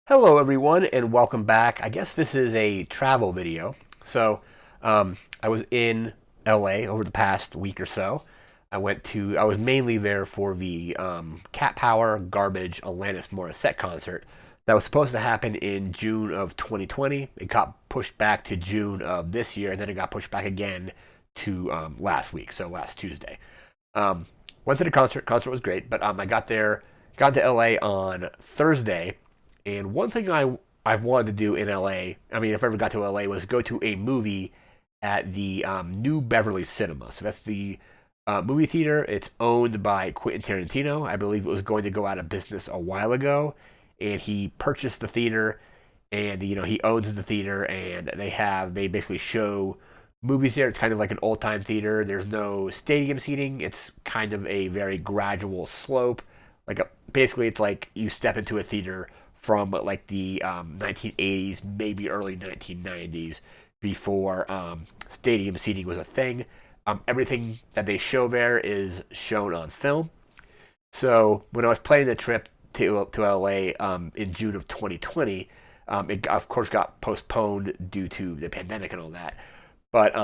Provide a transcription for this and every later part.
Hello everyone and welcome back. I guess this is a travel video. I was in LA over the past week or so. I was mainly there for the Cat Power Garbage Alanis Morissette concert that was supposed to happen in June of 2020. It got pushed back to June of this year, and then it got pushed back again to last week, so last Tuesday. Um, Went to the concert. Concert was great, but I got to LA on Thursday, and one thing I've wanted to do in LA, I mean, if I ever got to LA, was go to a movie at the new Beverly Cinema. So that's the movie theater. It's owned by Quentin Tarantino. I believe it was going to go out of business a while ago, and he purchased the theater, and he owns the theater, and they basically show movies there. It's kind of like an old time theater. There's no stadium seating. It's kind of a very gradual slope. Basically, it's like you step into a theater from like the 1980s, maybe early 1990s, before stadium seating was a thing. Everything that they show there is shown on film. So when I was planning the trip to LA in June of 2020, it of course got postponed due to the pandemic and all that. But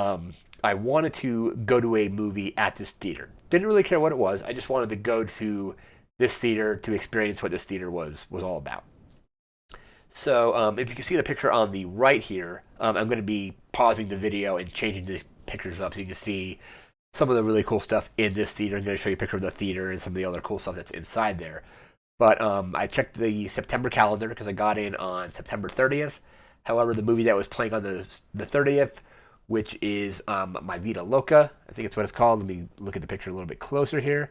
I wanted to go to a movie at this theater. Didn't really care what it was. I just wanted to go to this theater to experience what this theater was all about. So if you can see the picture on the right here, I'm going to be pausing the video and changing these pictures up so you can see some of the really cool stuff in this theater. I'm going to show you a picture of the theater and some of the other cool stuff that's inside there. But I checked the September calendar because I got in on September 30th. However, the movie that was playing on the 30th, which is My Vida Loca, I think it's what it's called. Let me look at the picture a little bit closer here.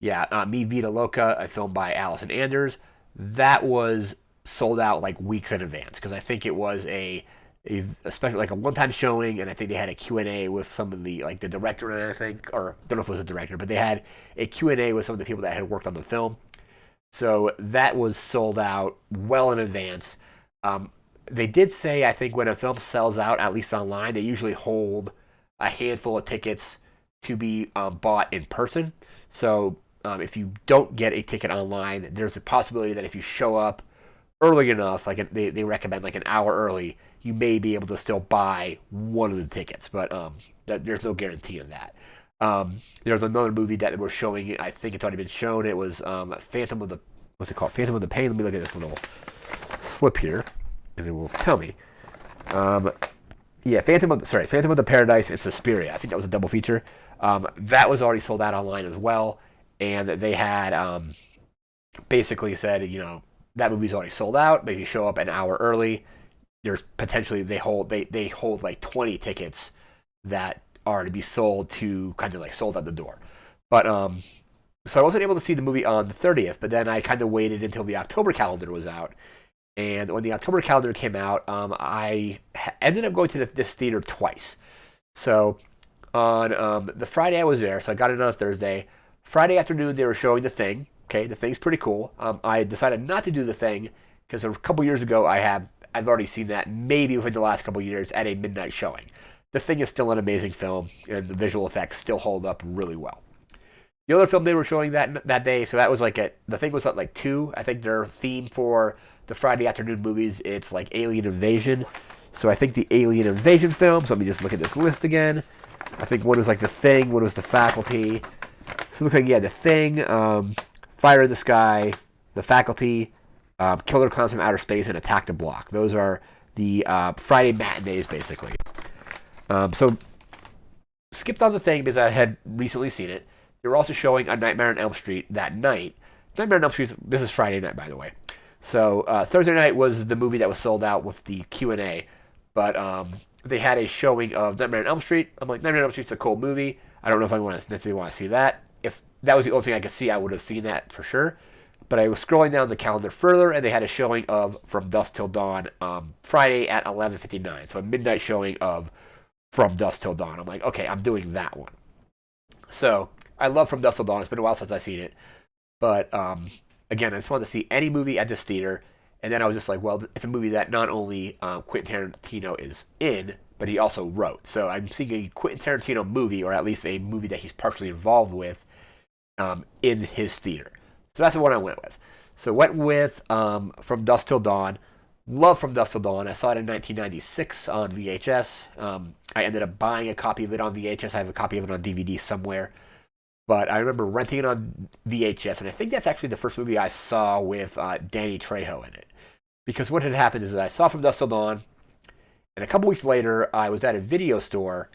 Yeah, Mi Vida Loca, a film by Allison Anders. That was sold out like weeks in advance because I think it was a special, like a one-time showing, and I think they had a Q&A with some of the like the director, and I think, or I don't know if it was a director, but they had a Q&A with some of the people that had worked on the film. So that was sold out well in advance. They did say, I think, when a film sells out, at least online, they usually hold a handful of tickets to be bought in person. So if you don't get a ticket online, there's a possibility that if you show up early enough, they recommend like an hour early, you may be able to still buy one of the tickets, but there's no guarantee in that. There's another movie that we're showing. I think it's already been shown. It was Phantom of the what's it called? Phantom of the Pain. Let me look at this little slip here, and it will tell me. Yeah, Phantom of the Paradise and Suspiria. I think that was a double feature. That was already sold out online as well, and they had basically said, that movie's already sold out. But if you show up an hour early, there's potentially they hold like 20 tickets that are to be sold to kind of like sold at the door. But so I wasn't able to see the movie on the 30th, but then I kind of waited until the October calendar was out. And when the October calendar came out, I ended up going to this theater twice. So on the Friday I was there, so I got it on a Thursday. Friday afternoon they were showing The Thing. Okay, The Thing's pretty cool. I decided not to do The Thing because a couple years ago I've already seen that maybe within the last couple years at a midnight showing. The Thing is still an amazing film, and the visual effects still hold up really well. The other film they were showing that day, so that was The Thing was at like 2. I think their theme for the Friday afternoon movies, it's like Alien Invasion. So I think the Alien Invasion films, let me just look at this list again. I think one was like The Thing, one was The Faculty. So it looks like, yeah, The Thing, Fire in the Sky, The Faculty, Killer Clowns from Outer Space, and Attack the Block. Those are the Friday matinees, basically. So skipped on The Thing because I had recently seen it. They were also showing A Nightmare on Elm Street that night. Nightmare on Elm Street, this is Friday night, by the way. So Thursday night was the movie that was sold out with the Q&A, but they had a showing of Nightmare on Elm Street. I'm like, Nightmare on Elm Street's a cool movie. I don't know if I necessarily want to see that. If that was the only thing I could see, I would have seen that for sure. But I was scrolling down the calendar further, and they had a showing of From Dusk Till Dawn Friday at 11:59. So a midnight showing of From Dusk Till Dawn. I'm like, okay, I'm doing that one. So I love From Dusk Till Dawn. It's been a while since I've seen it. But again, I just wanted to see any movie at this theater. And then I was just like, well, it's a movie that not only Quentin Tarantino is in, but he also wrote. So I'm seeing a Quentin Tarantino movie, or at least a movie that he's partially involved with, in his theater. So that's the one I went with. So went with From Dusk Till Dawn. Love From Dusk Till Dawn. I saw it in 1996 on VHS. I ended up buying a copy of it on VHS. I have a copy of it on DVD somewhere. But I remember renting it on VHS, and I think that's actually the first movie I saw with Danny Trejo in it. Because what had happened is that I saw From Dusk Till Dawn, and a couple weeks later, I was at a video store,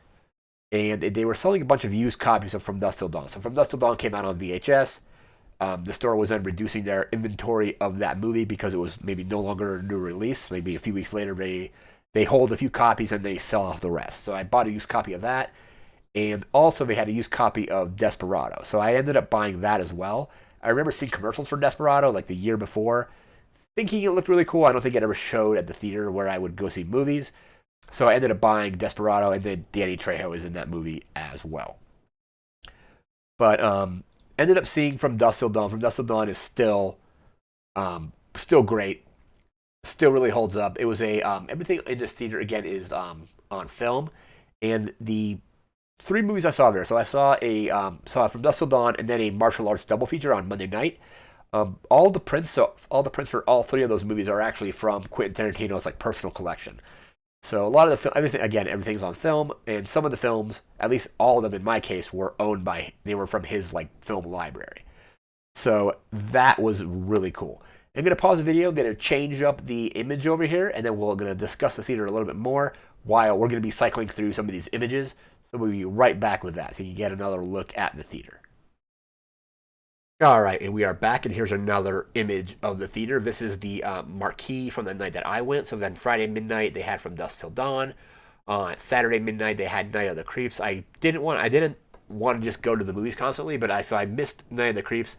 and they were selling a bunch of used copies of From Dusk Till Dawn. So From Dusk Till Dawn came out on VHS. The store was then reducing their inventory of that movie because it was maybe no longer a new release. Maybe a few weeks later, they hold a few copies and they sell off the rest. So I bought a used copy of that, and also they had a used copy of Desperado. So I ended up buying that as well. I remember seeing commercials for Desperado like the year before, thinking it looked really cool. I don't think it ever showed at the theater where I would go see movies. So I ended up buying Desperado, and then Danny Trejo is in that movie as well. But ended up seeing From Dusk Till Dawn. From Dusk Till Dawn is still great. Still really holds up. It was a everything in this theater again is on film, and the three movies I saw there. So I saw From Dusk Till Dawn, and then a martial arts double feature on Monday night. All the prints for all three of those movies are actually from Quentin Tarantino's like personal collection. So a lot of the everything's on film, and some of the films, at least all of them in my case, they were from his like film library. So that was really cool. I'm gonna pause the video, gonna change up the image over here, and then we're gonna discuss the theater a little bit more while we're gonna be cycling through some of these images. So we'll be right back with that, so you get another look at the theater. All right, and we are back, and here's another image of the theater. This is the marquee from the night that I went. So then Friday midnight, they had From Dusk Till Dawn. Saturday midnight, they had Night of the Creeps. I didn't want to just go to the movies constantly, but I missed Night of the Creeps.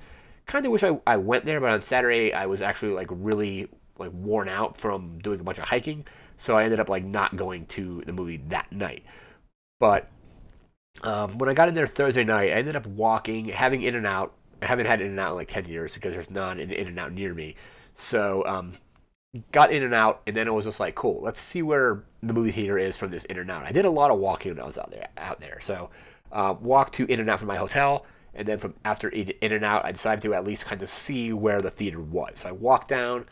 Kind of wish I went there, but on Saturday I was actually like really like worn out from doing a bunch of hiking, so I ended up like not going to the movie that night. But when I got in there Thursday night, I ended up having In-N-Out. I haven't had In-N-Out in like 10 years because there's none in In-N-Out near me. So got In-N-Out, and then it was just like, cool, let's see where the movie theater is from this In-N-Out. I did a lot of walking when I was out there. So walked to In-N-Out from my hotel, and then from after In-N-Out, I decided to at least kind of see where the theater was. So I walked down,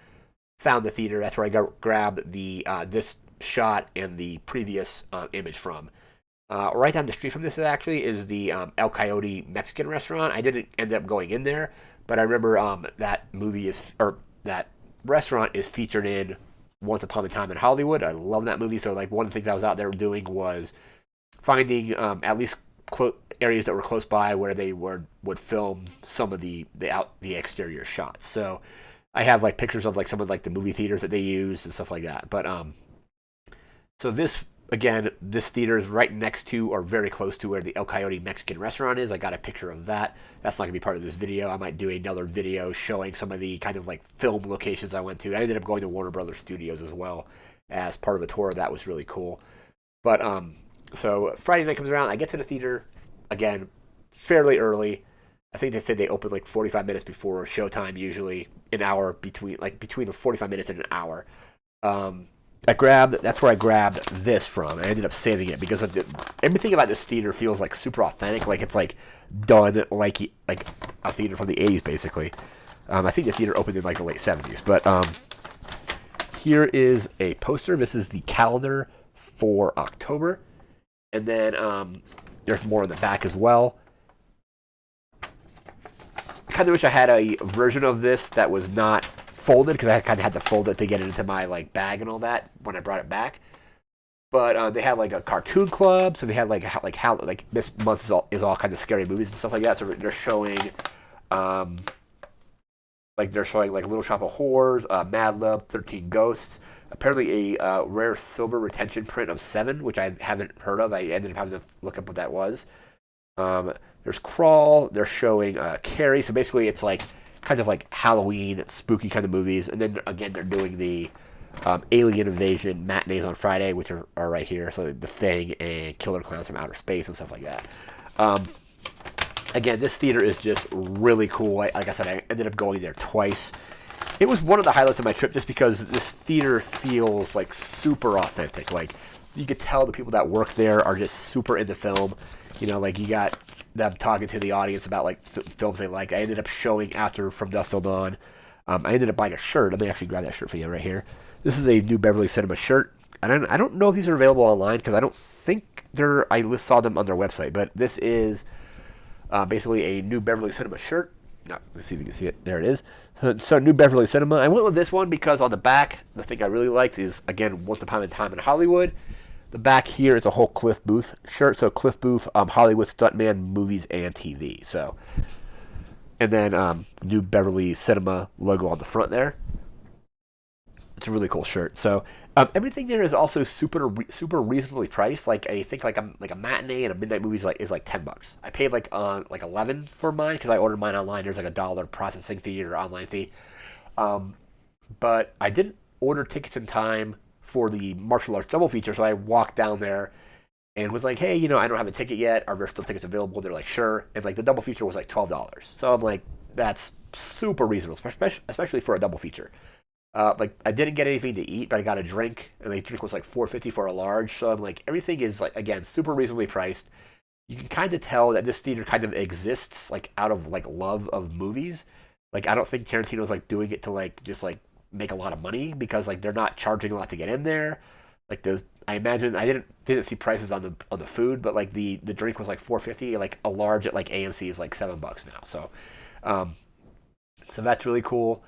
found the theater. That's where I grabbed this shot and the previous image from. Right down the street from this actually is the El Coyote Mexican restaurant. I didn't end up going in there, but I remember that restaurant is featured in Once Upon a Time in Hollywood. I love that movie. So like one of the things I was out there doing was finding at least areas that were close by where they would film some of the exterior shots. So I have like pictures of like some of like the movie theaters that they use and stuff like that. But so this theater is right next to or very close to where the El Coyote Mexican restaurant is. I got a picture of that. That's not going to be part of this video. I might do another video showing some of the kind of like film locations I went to. I ended up going to Warner Brothers Studios as well as part of a tour. That was really cool. But so Friday night comes around. I get to the theater, again, fairly early. I think they said they open like 45 minutes before showtime, usually an hour between 45 minutes and an hour. That's where I grabbed this from. I ended up saving it because everything about this theater feels like super authentic, like it's like done like a theater from the 80s, basically. I think the theater opened in like the late 70s. But here is a poster. This is the calendar for October. And then there's more in the back as well. I kind of wish I had a version of this that was not folded, because I kind of had to fold it to get it into my like bag and all that when I brought it back. But they had like a cartoon club, so they had like this month is all kind of scary movies and stuff like that. So they're showing Little Shop of Horrors, Mad Love, 13 Ghosts. Apparently a rare silver retention print of Seven, which I haven't heard of. I ended up having to look up what that was. There's Crawl. They're showing Carrie. So basically it's like kind of like Halloween, spooky kind of movies. And then again, they're doing the Alien Invasion matinees on Friday, which are right here. So The Thing and Killer Clowns from Outer Space and stuff like that. Again, this theater is just really cool. Like I said, I ended up going there twice. It was one of the highlights of my trip just because this theater feels like super authentic. Like you could tell the people that work there are just super into film. You know, like you got them talking to the audience about like films they like. I ended up showing after From Dusk Till Dawn I ended up buying a shirt. Let me actually grab that shirt for you right here. This is a new Beverly Cinema shirt. I don't know if these are available online because I don't think they're. Saw them on their website, but this is basically a new Beverly Cinema shirt. No, let's see if you can see it. There it is. So new Beverly Cinema. I went with this one because on the back, the thing I really liked is again Once Upon a Time in Hollywood. The back here is a whole Cliff Booth shirt. So Cliff Booth, Hollywood stuntman, movies and TV. So, and then new Beverly Cinema logo on the front there. It's a really cool shirt. So everything there is also super reasonably priced. Like I think like a matinee and a midnight movie is like $10. I paid like 11 for mine because I ordered mine online. There's like $1 processing fee or online fee. But I didn't order tickets in time for the martial arts double feature, so I walked down there and was like, hey, I don't have a ticket yet. Are there still tickets available? And they're like, sure. And like the double feature was like $12. So I'm like, that's super reasonable, especially for a double feature. Like I didn't get anything to eat, but I got a drink, and the drink was like $4.50 for a large. So I'm like, everything is like again super reasonably priced. You can kind of tell that this theater kind of exists like out of like love of movies. Like I don't think Tarantino's like doing it to like just like make a lot of money because like they're not charging a lot to get in there. Like I imagine I didn't see prices on the food, but like the drink was like $4.50. Like a large at like AMC is like $7 now. Um, so that's really cool.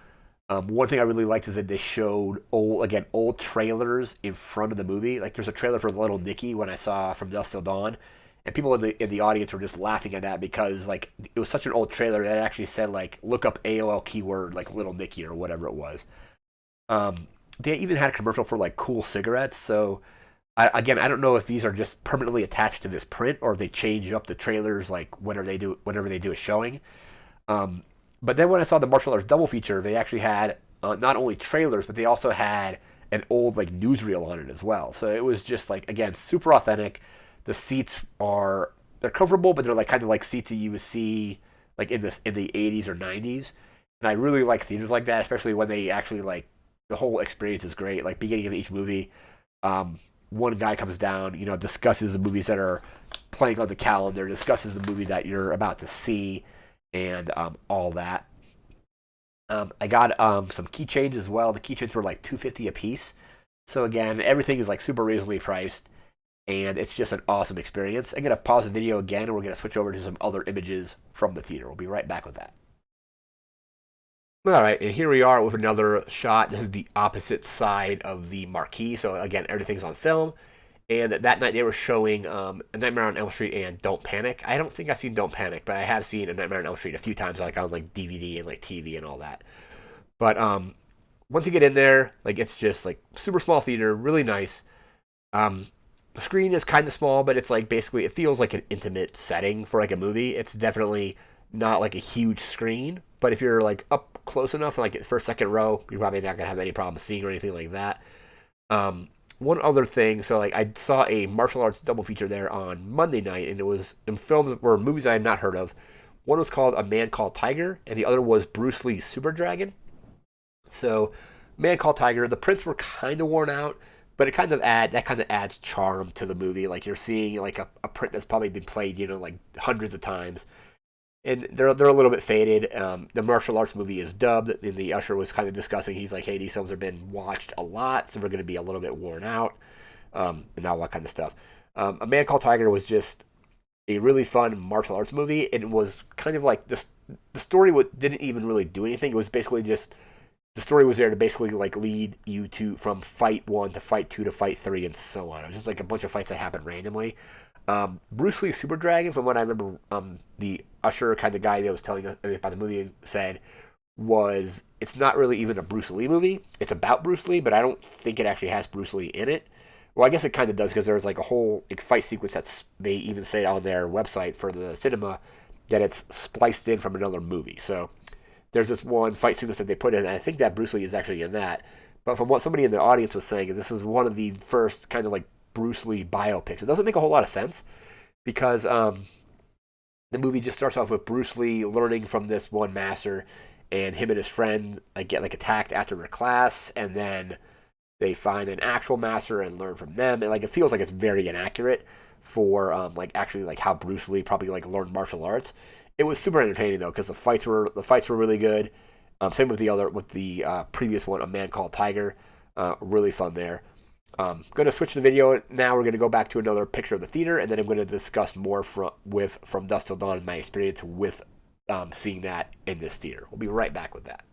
One thing I really liked is that they showed old trailers in front of the movie. Like there's a trailer for Little Nicky when I saw From Dusk Till Dawn, and people in the audience were just laughing at that because like it was such an old trailer that it actually said like look up AOL keyword like Little Nicky or whatever it was. They even had a commercial for like cool cigarettes. So I don't know if these are just permanently attached to this print or if they change up the trailers like whenever they do a showing. But then when I saw the martial arts double feature, they actually had not only trailers, but they also had an old like newsreel on it as well. So it was just like again super authentic. The seats they're comfortable, but they're like kind of like seats that you would see like in the 80s or 90s. And I really like theaters like that, especially when they actually like the whole experience is great. Like beginning of each movie, one guy comes down, discusses the movies that are playing on the calendar, discusses the movie that you're about to see, and all that. I got some keychains as well. The keychains were like $2.50 a piece. So again, everything is like super reasonably priced, and it's just an awesome experience. I'm gonna pause the video again, and we're gonna switch over to some other images from the theater. We'll be right back with that. All right, and here we are with another shot. This is the opposite side of the marquee. So again, everything's on film. And that night they were showing A Nightmare on Elm Street and Don't Panic. I don't think I've seen Don't Panic, but I have seen A Nightmare on Elm Street a few times, like on like DVD and like TV and all that. But once you get in there, like it's just like super small theater, really nice. The screen is kind of small, but it's like basically it feels like an intimate setting for like a movie. It's definitely not like a huge screen, but if you're like up close enough, like first second row, you're probably not gonna have any problem seeing or anything like that. One other thing, so like I saw a martial arts double feature there on Monday night, and it was in films were movies I had not heard of. One was called A Man Called Tiger, and the other was Bruce Lee's Super Dragon. So, Man Called Tiger, the prints were kind of worn out, but it kind of adds charm to the movie. Like you're seeing like a print that's probably been played, like hundreds of times, and they're a little bit faded. The martial arts movie is dubbed, and the usher was kind of discussing. He's like, "Hey, these films have been watched a lot, so they're going to be a little bit worn out, and all that kind of stuff." A Man Called Tiger was just a really fun martial arts movie. And it was kind of like this. The story didn't even really do anything. It was basically just the story was there to basically like lead you to from fight one to fight two to fight three and so on. It was just like a bunch of fights that happened randomly. Bruce Lee Super Dragon, from what I remember, the usher kind of guy that was telling us about the movie said it's not really even a Bruce Lee movie. It's about Bruce Lee, but I don't think it actually has Bruce Lee in it. Well, I guess it kind of does because there's like a whole like, fight sequence they even say on their website for the cinema that it's spliced in from another movie. So there's this one fight sequence that they put in, and I think that Bruce Lee is actually in that. But from what somebody in the audience was saying, this is one of the first kind of like Bruce Lee biopics. It doesn't make a whole lot of sense because the movie just starts off with Bruce Lee learning from this one master, and him and his friend get like attacked after their class, and then they find an actual master and learn from them, and like it feels like it's very inaccurate for like actually like how Bruce Lee probably like learned martial arts. It was super entertaining though because the fights were really good. Same with the previous one, A Man Called Tiger. Really fun there. Going to switch the video now. We're going to go back to another picture of the theater, and then I'm going to discuss more from Dusk Till Dawn, my experience with seeing that in this theater. We'll be right back with that.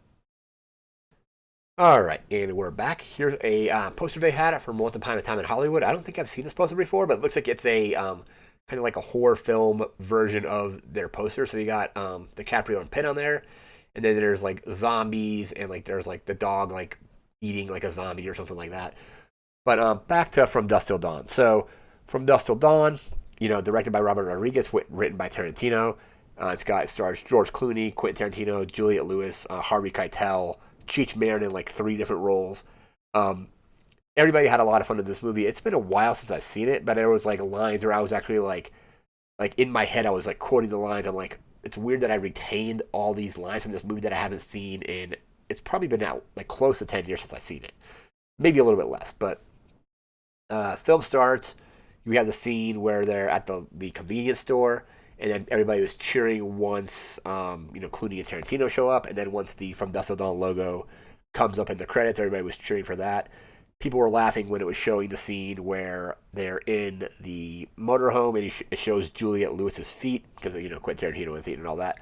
All right, and we're back. Here's a poster they had from Once Upon a Time in Hollywood. I don't think I've seen this poster before, but it looks like it's a kind of like a horror film version of their poster. So you got DiCaprio and Pitt on there, and then there's like zombies, and like there's like the dog like eating like a zombie or something like that. But back to From Dusk Till Dawn. So From Dusk Till Dawn, directed by Robert Rodriguez, written by Tarantino. It stars George Clooney, Quentin Tarantino, Juliette Lewis, Harvey Keitel, Cheech Marin in like 3 different roles. Everybody had a lot of fun in this movie. It's been a while since I've seen it, but there was like lines where I was actually like in my head I was like quoting the lines. I'm like, it's weird that I retained all these lines from this movie that I haven't seen in. It's probably been out like close to 10 years since I've seen it, maybe a little bit less. But film starts. We have the scene where they're at the convenience store, and then everybody was cheering once Clooney and Tarantino show up, and then once the From Dusk Till Dawn logo comes up in the credits, everybody was cheering for that. People were laughing when it was showing the scene where they're in the motorhome, and it shows Juliette Lewis's feet because of Quentin Tarantino and feet and all that.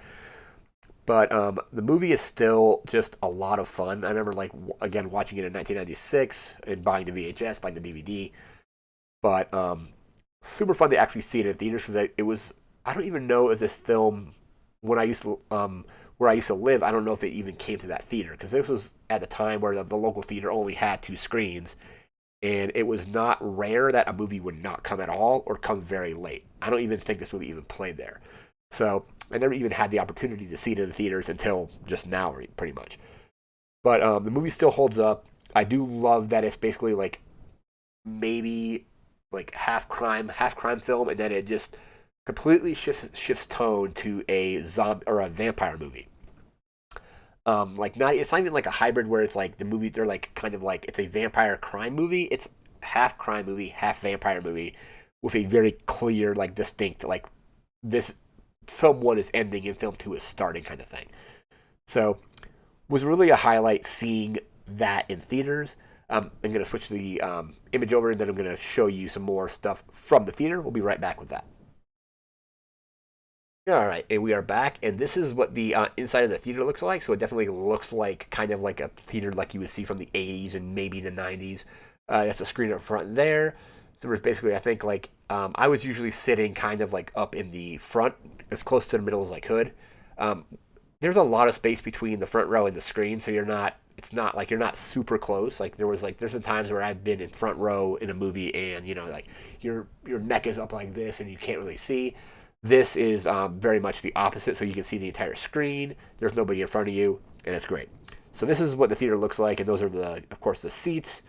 But the movie is still just a lot of fun. I remember again watching it in 1996 and buying the VHS, buying the DVD. But super fun to actually see it in theaters because it was. I don't even know if this film, when I used to where I used to live, I don't know if it even came to that theater because this was at the time where the local theater only had 2 screens, and it was not rare that a movie would not come at all or come very late. I don't even think this movie even played there, so I never even had the opportunity to see it in the theaters until just now, pretty much. But the movie still holds up. I do love that it's basically like maybe like half crime film, and then it just completely shifts tone to a zombie or a vampire movie. It's not even like a hybrid where it's like the movie they're like kind of like it's a vampire crime movie. It's half crime movie, half vampire movie, with a very clear like distinct like this film 1 is ending and film 2 is starting kind of thing. So was really a highlight seeing that in theaters. I'm going to switch the image over, and then I'm going to show you some more stuff from the theater. We'll be right back with that. All right, and we are back, and this is what the inside of the theater looks like. So it definitely looks like kind of like a theater like you would see from the 80s and maybe the 90s. That's a screen up front there. So there's basically, I think, like I was usually sitting kind of like up in the front, as close to the middle as I could. There's a lot of space between the front row and the screen, so it's not like you're not super close. Like there's been times where I've been in front row in a movie, and like your neck is up like this, and you can't really see. This is very much the opposite, so you can see the entire screen. There's nobody in front of you, and it's great. So this is what the theater looks like, and those are of course, the seats.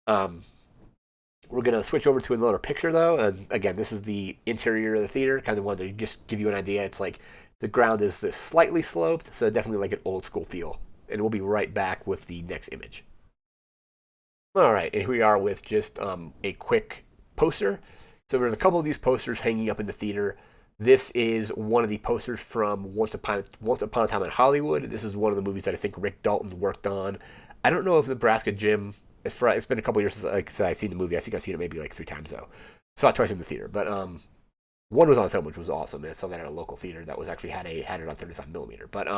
We're going to switch over to another picture, though, and again, this is the interior of the theater. Kind of wanted to just give you an idea. It's like the ground is this slightly sloped, so definitely like an old school feel. And we'll be right back with the next image. All right, and here we are with just a quick poster. So there's a couple of these posters hanging up in the theater. This is one of the posters from Once Upon a Time in Hollywood. This is one of the movies that I think Rick Dalton worked on. I don't know if Nebraska Jim. It's been a couple years since I've seen the movie. I think I've seen it maybe like 3 times though. Saw it twice in the theater, but one was on film, which was awesome. And I saw that at a local theater that was actually had it on 35 millimeter. But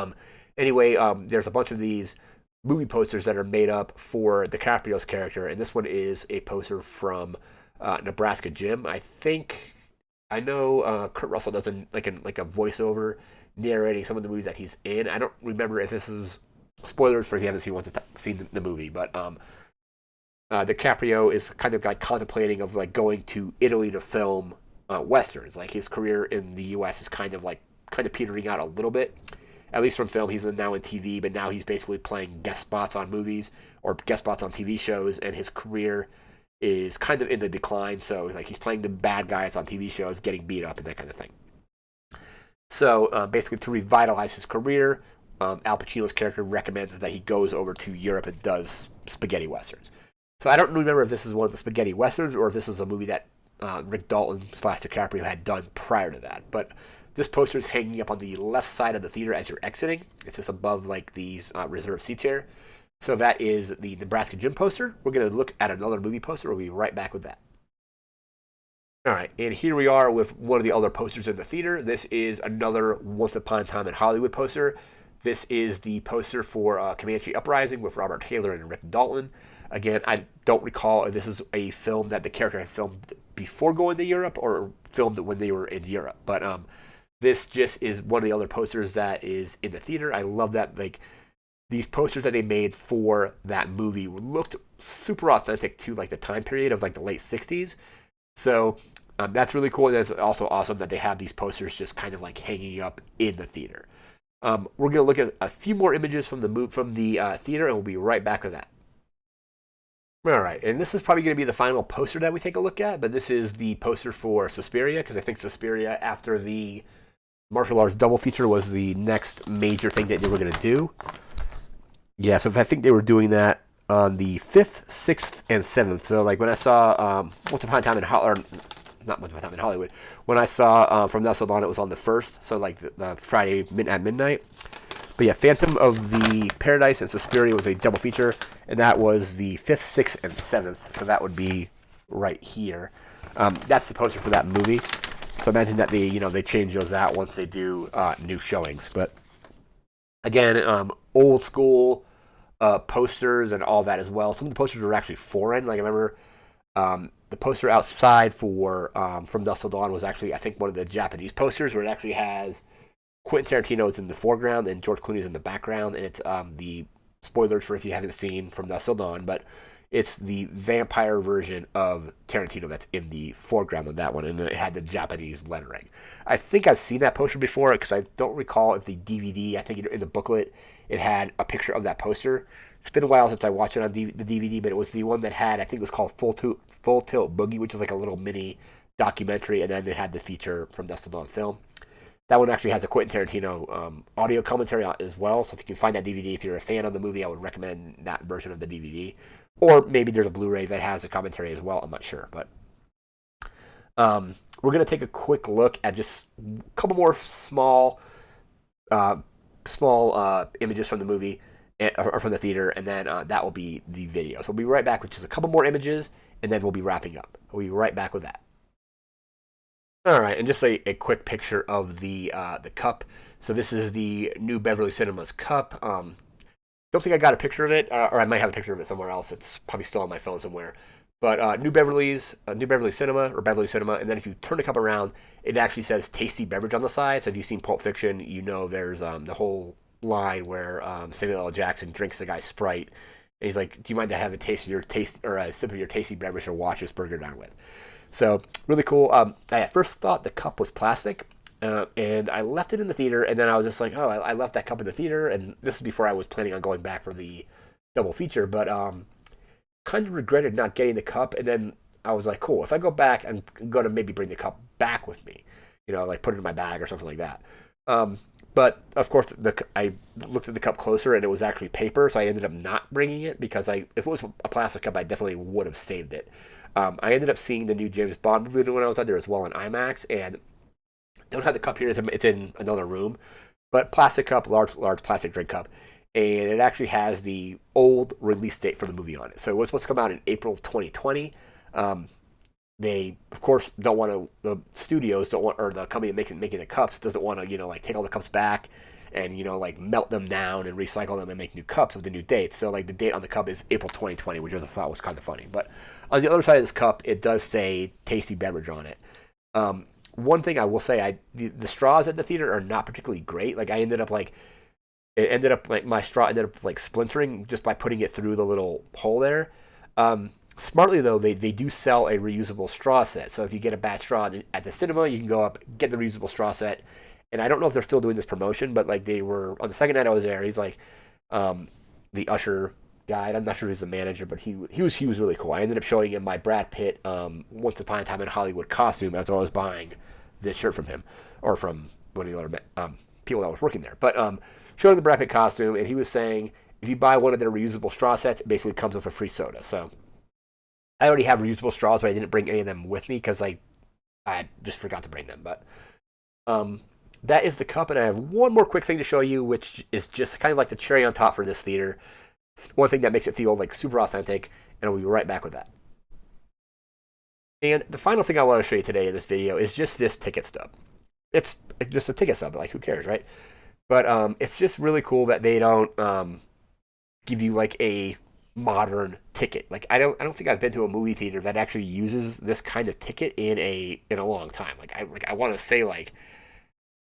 anyway, there's a bunch of these movie posters that are made up for DiCaprio's character, and this one is a poster from Nebraska Jim. I know Kurt Russell does like a voiceover narrating some of the movies that he's in. I don't remember if this is spoilers for if you haven't seen the movie, but DiCaprio is kind of like contemplating of like going to Italy to film westerns. Like his career in the U.S. is kind of petering out a little bit, at least from film. He's now in TV, but now he's basically playing guest spots on movies or guest spots on TV shows, and his career is kind of in the decline. So like he's playing the bad guys on TV shows, getting beat up and that kind of thing. So basically, to revitalize his career, Al Pacino's character recommends that he goes over to Europe and does spaghetti westerns. So I don't remember if this is one of the spaghetti westerns or if this is a movie that Rick Dalton / DiCaprio had done prior to that. But This poster is hanging up on the left side of the theater as you're exiting. It's just above like these reserved seats here. So that is the Nebraska Gym poster. We're going to look at another movie poster. We'll be right back with that. All right, and here we are with one of the other posters in the theater. This is another Once Upon a Time in Hollywood poster. This is the poster for Comanche Uprising with Robert Taylor and Rick Dalton. Again, I don't recall if this is a film that the character had filmed before going to Europe or filmed it when they were in Europe. But this just is one of the other posters that is in the theater. I love that, like, these posters that they made for that movie looked super authentic to like the time period of like the late 60s. So that's really cool. And it's also awesome that they have these posters just kind of like hanging up in the theater. We're going to look at a few more images from the theater, and we'll be right back with that. All right, and this is probably going to be the final poster that we take a look at, but this is the poster for Suspiria, because I think Suspiria, after the martial arts double feature, was the next major thing that they were going to do. Yeah, so I think they were doing that on the 5th, 6th, and 7th. So, like, when I saw Once Upon a Time in Hollywood, not Once Upon a Time in Hollywood, when I saw From Dusk Till Dawn, it was on the 1st, so, like, the Friday at midnight. But yeah, Phantom of the Paradise and Suspiria was a double feature, and that was the 5th, 6th, and 7th. So that would be right here. That's the poster for that movie. So imagine that they change those out once they do new showings. But again, old school posters and all that as well. Some of the posters were actually foreign. Like I remember the poster outside for From Dusk Till Dawn was actually, I think, one of the Japanese posters where it actually has Quentin Tarantino is in the foreground and George Clooney is in the background, and it's the spoilers for if you haven't seen From Dusk Till Dawn, but it's the vampire version of Tarantino that's in the foreground of that one, and it had the Japanese lettering. I think I've seen that poster before because I don't recall if the DVD, I think in the booklet, it had a picture of that poster. It's been a while since I watched it on the DVD, but it was the one that had, I think it was called Full Tilt Boogie, which is like a little mini documentary, and then it had the feature From Dusk Till Dawn film. That one actually has a Quentin Tarantino audio commentary as well. So if you can find that DVD, if you're a fan of the movie, I would recommend that version of the DVD. Or maybe there's a Blu-ray that has a commentary as well. I'm not sure. But we're going to take a quick look at just a couple more small images from the movie or from the theater, and then that will be the video. So we'll be right back with just a couple more images, and then we'll be wrapping up. We'll be right back with that. All right, and just a quick picture of the cup. So this is the new Beverly Cinema's cup. Don't think I got a picture of it, or I might have a picture of it somewhere else. It's probably still on my phone somewhere. But New Beverly Cinema, or Beverly Cinema, and then if you turn the cup around, it actually says tasty beverage on the side. So if you've seen Pulp Fiction, you know there's the whole line where Samuel L. Jackson drinks the guy's Sprite, and he's like, "Do you mind to have a sip of your tasty beverage to wash this burger down with?" So really cool. I at first thought the cup was plastic, and I left it in the theater, and then I was just like, oh, I left that cup in the theater, and this is before I was planning on going back for the double feature, but kind of regretted not getting the cup, and then I was like, cool, if I go back, I'm going to maybe bring the cup back with me, like put it in my bag or something like that. But of course, I looked at the cup closer, and it was actually paper, so I ended up not bringing it, because if it was a plastic cup, I definitely would have saved it. I ended up seeing the new James Bond movie when I was out there as well in IMAX, and don't have the cup here. It's in another room, but plastic cup, large plastic drink cup, and it actually has the old release date for the movie on it. So it was supposed to come out in April of 2020. They, of course, don't want to. The studios don't want, or the company making the cups doesn't want to, like take all the cups back and like melt them down and recycle them and make new cups with the new date. So like the date on the cup is April 2020, which I thought was kind of funny. But on the other side of this cup, it does say tasty beverage on it. One thing I will say, the straws at the theater are not particularly great. Like my straw ended up like splintering just by putting it through the little hole there. Smartly though, they do sell a reusable straw set. So if you get a bad straw at the cinema, you can go up, get the reusable straw set. And I don't know if they're still doing this promotion, but like they were on the second night I was there. He's like the usher guy. I'm not sure who's the manager, but he was really cool. I ended up showing him my Brad Pitt Once Upon a Time in Hollywood costume as I was buying this shirt from him, or from one of the other people that was working there. But showed him the Brad Pitt costume, and he was saying if you buy one of their reusable straw sets, it basically comes with a free soda. So I already have reusable straws, but I didn't bring any of them with me because I just forgot to bring them. But that is the cup, and I have one more quick thing to show you, which is just kind of like the cherry on top for this theater. One thing that makes it feel like super authentic, and we'll be right back with that. And the final thing I want to show you today in this video is just this ticket stub. It's just a ticket stub, like who cares, right? But it's just really cool that they don't give you like a modern ticket. Like I don't think I've been to a movie theater that actually uses this kind of ticket in a long time. I want to say like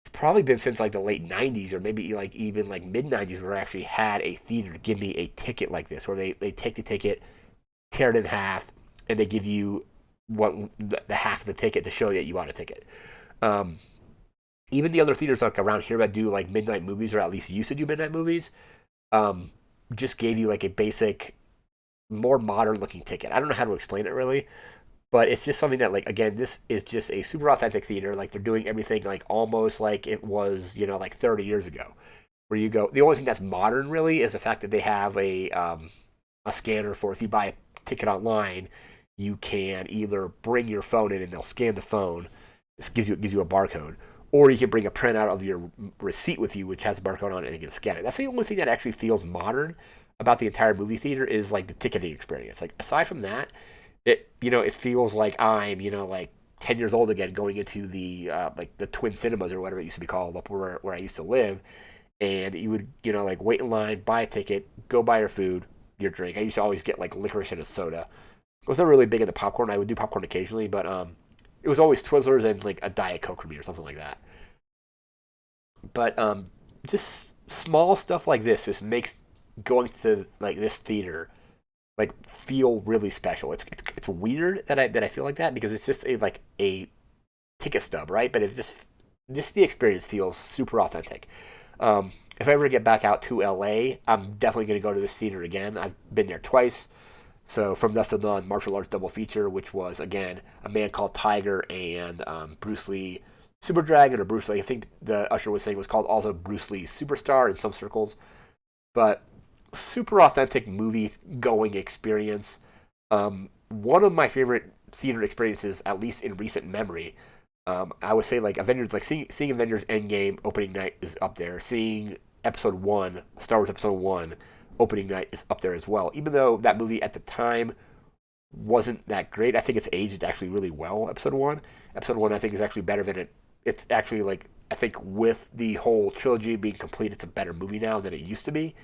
it's probably been since like the late '90s or maybe like even like mid '90s where I actually had a theater give me a ticket like this, where they take the ticket, tear it in half, and they give you what the half of the ticket to show you that you bought a ticket. Um, Even the other theaters like around here that do like midnight movies, or at least used to do midnight movies, um, just gave you like a basic, more modern looking ticket. I don't know how to explain it really, but it's just something that like again, this is just a super authentic theater. Like they're doing everything like almost like it was like 30 years ago, where you go. The only thing that's modern really is the fact that they have a scanner for if you buy a ticket online, you can either bring your phone in and they'll scan the phone. This gives you a barcode, or you can bring a printout of your receipt with you, which has a barcode on it, and you can scan it. That's the only thing that actually feels modern about the entire movie theater is like the ticketing experience. Like aside from that, it feels like I'm like 10 years old again, going into the like the Twin Cinemas or whatever it used to be called up where I used to live, and you would like wait in line, buy a ticket, go buy your food, your drink. I used to always get like licorice and a soda. I was never really big into popcorn. I would do popcorn occasionally, but it was always Twizzlers and like a Diet Coke for me or something like that. But just small stuff like this just makes going to like this theater like feel really special. It's weird that I feel like that because it's just like a ticket stub, right? But it's just the experience feels super authentic. If I ever get back out to LA, I'm definitely going to go to this theater again. I've been there twice. So from Dusk Till Dawn, martial arts double feature, which was again A Man Called Tiger and Bruce Lee Super Dragon, or Bruce Lee. I think the usher was saying it was called also Bruce Lee Superstar in some circles. But super authentic movie going experience. One of my favorite theater experiences, at least in recent memory. I would say like Avengers, like seeing Avengers Endgame opening night is up there. Seeing Episode One, Star Wars Episode One opening night is up there as well. Even though that movie at the time wasn't that great, I think it's aged actually really well. Episode One, I think is actually better than it. It's actually like I think with the whole trilogy being complete, it's a better movie now than it used to be.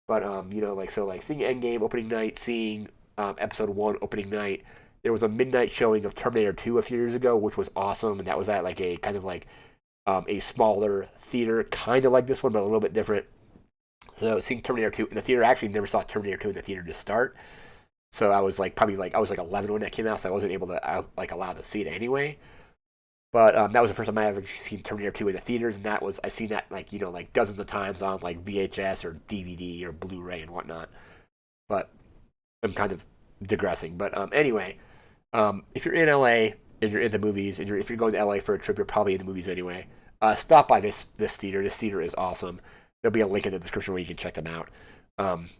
But like so, like seeing Endgame opening night, seeing Episode One opening night. There was a midnight showing of Terminator 2 a few years ago, which was awesome, and that was at like a kind of like a smaller theater, kind of like this one, but a little bit different. So seeing Terminator 2 in the theater, I actually never saw Terminator 2 in the theater to start. So I was like probably like I was like 11 when that came out, so I wasn't able to like allowed to see it anyway. But that was the first time I ever seen Terminator 2 in the theaters, and that was I've seen that like like dozens of times on like VHS or DVD or Blu-ray and whatnot. But I'm kind of digressing. But anyway, if you're in LA and you're in the movies, and if you're going to LA for a trip, you're probably in the movies anyway. Stop by this theater. This theater is awesome. There'll be a link in the description where you can check them out. Um,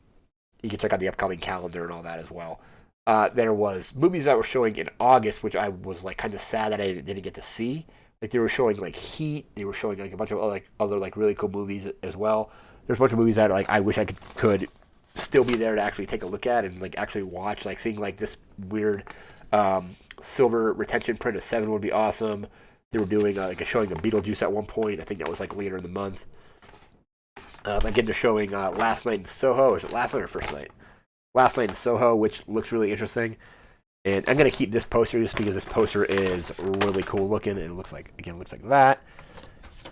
you can check out the upcoming calendar and all that as well. There was movies that were showing in August, which I was like kind of sad that I didn't get to see. Like they were showing like Heat. They were showing like a bunch of other like really cool movies as well. There's a bunch of movies that like I wish I could still be there to actually take a look at and like actually watch. Like seeing like this weird silver retention print of Seven would be awesome. They were doing like a showing of Beetlejuice at one point. I think that was like later in the month. Again, they're showing Last Night in Soho. Is it last night or first night? Last Night in Soho, which looks really interesting. And I'm gonna keep this poster just because this poster is really cool looking, and it looks like that,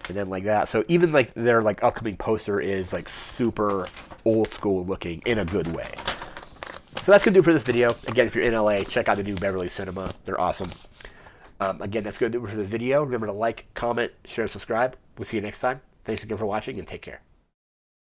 and then like that. So even like their like upcoming poster is like super old school looking in a good way. So that's gonna do for this video. Again, if you're in LA, check out the new Beverly Cinema. They're awesome. Again, that's gonna do for this video. Remember to like, comment, share, and subscribe. We'll see you next time. Thanks again for watching, and take care.